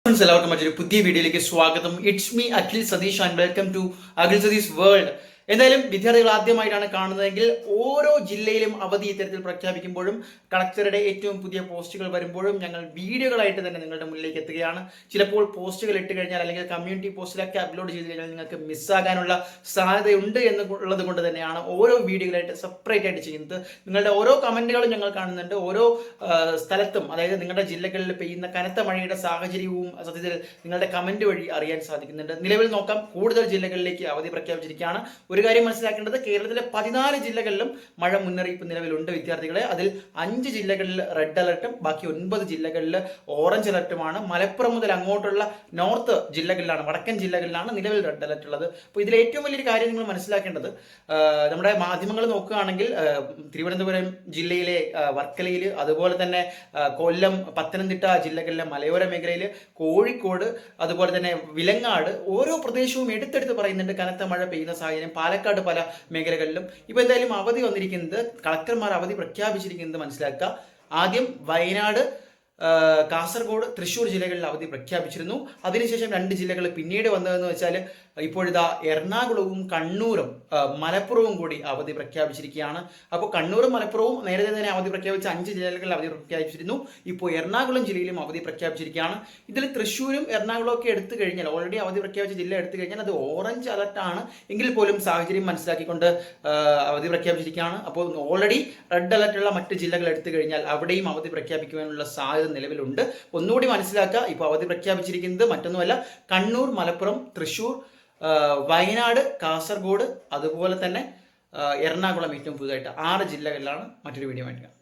എല്ലാവർക്കും മറ്റൊരു പുതിയ വീഡിയോയിലേക്ക് സ്വാഗതം. It's me Akhil Satheesh and welcome to Akhil Satheesh world. എന്തായാലും വിദ്യാർത്ഥികൾ ആദ്യമായിട്ടാണ് കാണുന്നതെങ്കിൽ ഓരോ ജില്ലയിലും അവധി ഇത്തരത്തിൽ പ്രഖ്യാപിക്കുമ്പോഴും കളക്ടറുടെ ഏറ്റവും പുതിയ പോസ്റ്റുകൾ വരുമ്പോഴും ഞങ്ങൾ വീഡിയോകളായിട്ട് തന്നെ നിങ്ങളുടെ മുന്നിലേക്ക് എത്തുകയാണ്. ചിലപ്പോൾ പോസ്റ്റുകൾ ഇട്ട് കഴിഞ്ഞാൽ അല്ലെങ്കിൽ കമ്മ്യൂണിറ്റി പോസ്റ്റിലൊക്കെ അപ്ലോഡ് ചെയ്ത് കഴിഞ്ഞാൽ നിങ്ങൾക്ക് മിസ്സാകാനുള്ള സാധ്യതയുണ്ട് എന്നുള്ളത് കൊണ്ട് തന്നെയാണ് ഓരോ വീഡിയോകളായിട്ട് സെപ്പറേറ്റ് ആയിട്ട് ചെയ്യുന്നത്. നിങ്ങളുടെ ഓരോ കമന്റുകളും ഞങ്ങൾ കാണുന്നുണ്ട്. ഓരോ സ്ഥലത്തും, അതായത് നിങ്ങളുടെ ജില്ലകളിൽ പെയ്യുന്ന കനത്ത മഴയുടെ സാഹചര്യവും സത്യത്തിൽ നിങ്ങളുടെ കമന്റ് വഴി അറിയാൻ സാധിക്കുന്നുണ്ട്. നിലവിൽ നോക്കാം, കൂടുതൽ ജില്ലകളിലേക്ക് അവധി പ്രഖ്യാപിച്ചിരിക്കുകയാണ്. ഒരു കാര്യം മനസ്സിലാക്കേണ്ടത്, കേരളത്തിലെ 14 ജില്ലകളിലും മഴ മുന്നറിയിപ്പ് നിലവിലുണ്ട് വിദ്യാർത്ഥികളെ. അതിൽ 5 ജില്ലകളിൽ റെഡ് അലർട്ടും ബാക്കി 9 ജില്ലകളിൽ ഓറഞ്ച് അലർട്ടുമാണ്. മലപ്പുറം മുതൽ അങ്ങോട്ടുള്ള നോർത്ത് ജില്ലകളിലാണ്, വടക്കൻ ജില്ലകളിലാണ് നിലവിൽ റെഡ് അലർട്ട് ഉള്ളത്. അപ്പോൾ ഇതിൽ ഏറ്റവും വലിയൊരു കാര്യം നിങ്ങൾ മനസ്സിലാക്കേണ്ടത്, നമ്മുടെ മാധ്യമങ്ങൾ നോക്കുകയാണെങ്കിൽ തിരുവനന്തപുരം ജില്ലയിലെ വർക്കലയിൽ, അതുപോലെ തന്നെ കൊല്ലം, പത്തനംതിട്ട ജില്ലകളിലെ മലയോര മേഖലയിൽ, കോഴിക്കോട്, അതുപോലെ തന്നെ വിലങ്ങാട്, ഓരോ പ്രദേശവും എടുത്തെടുത്ത് പറയുന്നുണ്ട് കനത്ത മഴ പെയ്യുന്ന സാഹചര്യം. പാലക്കാട് പല മേഖലകളിലും. ഇപ്പോൾ എന്തായാലും അവധി വന്നിരിക്കുന്നത്, കളക്ടർമാർ അവധി പ്രഖ്യാപിച്ചിരിക്കുന്നത് മനസ്സിലാക്കുക. ആദ്യം വയനാട്, കാസർഗോഡ്, തൃശ്ശൂർ ജില്ലകളിൽ അവധി പ്രഖ്യാപിച്ചിരുന്നു. അതിനുശേഷം 2 ജില്ലകൾ പിന്നീട് വന്നതെന്ന് വെച്ചാൽ ഇപ്പോഴിതാ എറണാകുളവും കണ്ണൂരും മലപ്പുറവും കൂടി അവധി പ്രഖ്യാപിച്ചിരിക്കുകയാണ്. അപ്പോൾ കണ്ണൂരും മലപ്പുറവും നേരത്തെ തന്നെ അവധി പ്രഖ്യാപിച്ച 5 ജില്ലകളിൽ അവധി പ്രഖ്യാപിച്ചിരുന്നു. ഇപ്പോൾ എറണാകുളം ജില്ലയിലും അവധി പ്രഖ്യാപിച്ചിരിക്കുകയാണ്. ഇതിൽ തൃശ്ശൂരും എറണാകുളവും ഒക്കെ എടുത്തു കഴിഞ്ഞാൽ, ഓൾറെഡി അവധി പ്രഖ്യാപിച്ച ജില്ല എടുത്തു കഴിഞ്ഞാൽ അത് ഓറഞ്ച് അലർട്ടാണ്. എങ്കിൽ പോലും സാഹചര്യം മനസ്സിലാക്കിക്കൊണ്ട് അവധി പ്രഖ്യാപിച്ചിരിക്കുകയാണ്. അപ്പോൾ ഓൾറെഡി റെഡ് അലർട്ടുള്ള മറ്റ് ജില്ലകൾ എടുത്തു കഴിഞ്ഞാൽ അവിടെയും അവധി പ്രഖ്യാപിക്കുവാനുള്ള സാധ്യത നിലവിലുണ്ട്. ഒന്നുകൂടി മനസ്സിലാക്കുക, ഇപ്പോൾ അവധി പ്രഖ്യാപിച്ചിരിക്കുന്നത് മറ്റൊന്നുമല്ല, കണ്ണൂർ, മലപ്പുറം, തൃശ്ശൂർ, വയനാട്, കാസർഗോഡ്, അതുപോലെ തന്നെ എറണാകുളം ഏറ്റവും പുതുതായിട്ട് 6 ജില്ലകളിലാണ്. മറ്റൊരു വീഡിയോ വേണ്ടിയാണ്.